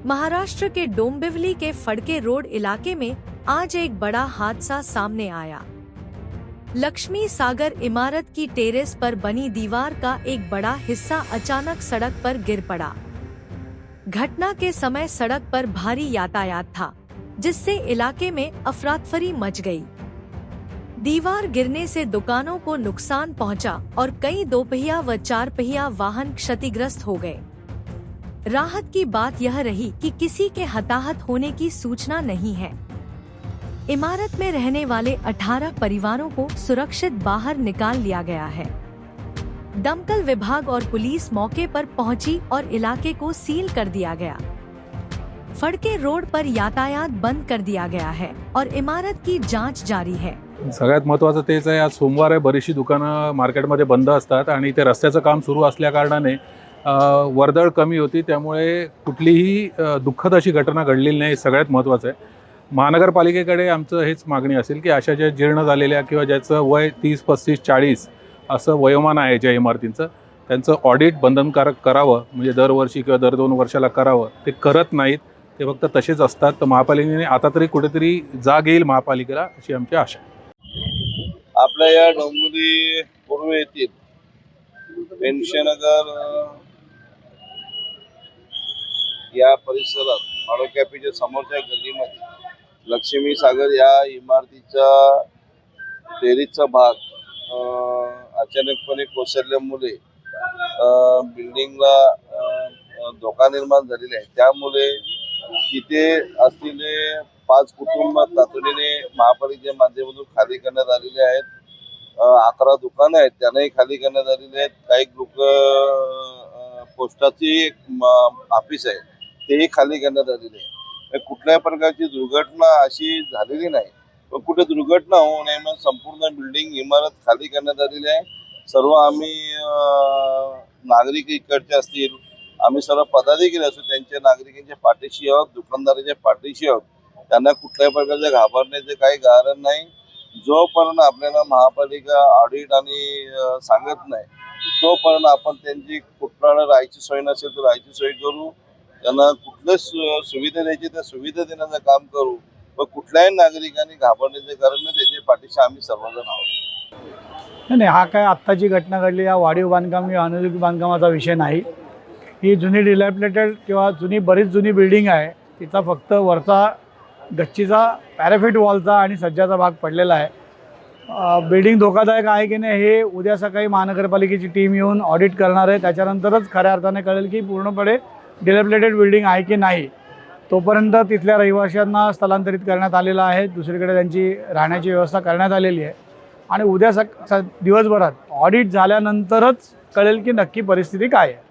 महाराष्ट्र के डोंबिवली के Phadke road इलाके में आज एक बड़ा हादसा सामने आया। लक्ष्मी सागर इमारत की टेरेस पर बनी दीवार का एक बड़ा हिस्सा अचानक सड़क पर गिर पड़ा। घटना के समय सड़क पर भारी यातायात था, जिससे इलाके में अफरातफरी मच गई। दीवार गिरने से दुकानों को नुकसान पहुंचा और कई दोपहिया व चार पहिया वाहन क्षतिग्रस्त हो गए। राहत की बात यह रही कि किसी के हताहत होने की सूचना नहीं है। इमारत में रहने वाले 18 परिवारों को सुरक्षित बाहर निकाल लिया गया है। दमकल विभाग और पुलिस मौके पर पहुंची और इलाके को सील कर दिया गया। फड़के रोड पर यातायात बंद कर दिया गया है और इमारत की जांच जारी है। सगळ्यात महत्त्वाचं तेच आहे, आज सोमवार आहे, बरीचशी दुकानं मार्केटमध्ये बंद असतात आणि ते रस्त्याचं काम सुरू असल्या कारणाने वर्दळ कमी होती, त्यामुळे कुठलीही दुःखद अशी घटना घडलेली नाही। सगळ्यात महत्त्वाचं आहे, महानगरपालिकेकडे आमचं हेच मागणी असेल की अशा ज्या जीर्ण झालेल्या किंवा ज्याचं वय 30, 35, 40 असं वयोमान आहे ज्या इमारतींचं, त्यांचं ऑडिट बंधनकारक करावं, म्हणजे दरवर्षी किंवा दर 2 वर्षाला करावं। ते करत नाहीत, ते फक्त तसेच असतात। तर महापालिकेने आता तरी कुठेतरी जाग येईल महापालिकेला, अशी आमची आशा आहे। आपल्या या डोंबिवली पूर्व येथील पेन्शनगर या परिसरात माळो कॅफेच्या समोरच्या गल्लीमध्ये लक्ष्मी सागर या इमारतीचा टेरेसचा भाग अचानकपणे कोसळल्यामुळे बिल्डिंगला धोका निर्माण झालेला आहे। त्यामुळे तिथे असलेले 5 कुटुंब तातडीने महापालिकेच्या माध्यमातून खाली करण्यात आलेले आहेत। 11 दुकानं आहेत, त्यांनाही खाली करण्यात आलेले आहेत। काही लोक पोस्टाची ऑफिस आहे, तेही खाली करण्यात आलेले आहे। कुठल्याही प्रकारची दुर्घटना अशी झालेली नाही, पण कुठे दुर्घटना होऊ नये म्हणून संपूर्ण बिल्डिंग इमारत खाली करण्यात आलेली आहे। सर्व आम्ही नागरिक इकडचे असतील, आम्ही सर्व पदाधिकारी असू, त्यांच्या नागरिकांच्या पाठीशी आहोत, दुकानदारांच्या पाठीशी आहोत। त्यांना कुठल्याही प्रकारचे घाबरण्याचे काही कारण नाही। जोपर्यंत आपल्याला महापालिका ऑडिट आणि सांगत नाही, तोपर्यंत आपण त्यांची कुठला राहायची सोय नसेल तर राहायची सोय करू, त्यांना कुठल्या सुविधा द्यायची त्या सुविधा देण्याचं काम करू। व कुठल्याही नागरिकांनी घाबरण्याचे कारण नाही, त्याच्या पाठीशी आम्ही सर्वजण आहोत। नाही, हा काय आत्ताची घटना घडली, हा वाढीव बांधकाम किंवा अनधिकृत बांधकामाचा विषय नाही। ही जुनी डिलॅपिडेटेड किंवा बरीच जुनी बिल्डिंग आहे, तिचा फक्त वरचा गच्चीचा पॅराफिट वॉलचा आणि सज्जाचा भाग पडलेला आहे। बिल्डिंग धोकादायक आहे की नाही हे उद्या सकाळी महानगरपालिकेची टीम येऊन ऑडिट करणार आहे, त्याच्यानंतरच खऱ्या अर्थाने कळेल की पूर्णपणे डिलॅपिडेटेड बिल्डिंग आहे की नाही। तोपर्यंत तिथल्या रहिवाशांना स्थलांतरित करण्यात आलेलं आहे, दुसरीकडे त्यांची राहण्याची व्यवस्था करण्यात आलेली आहे आणि उद्या दिवसभरात ऑडिट झाल्यानंतरच कळेल की नक्की परिस्थिती काय आहे।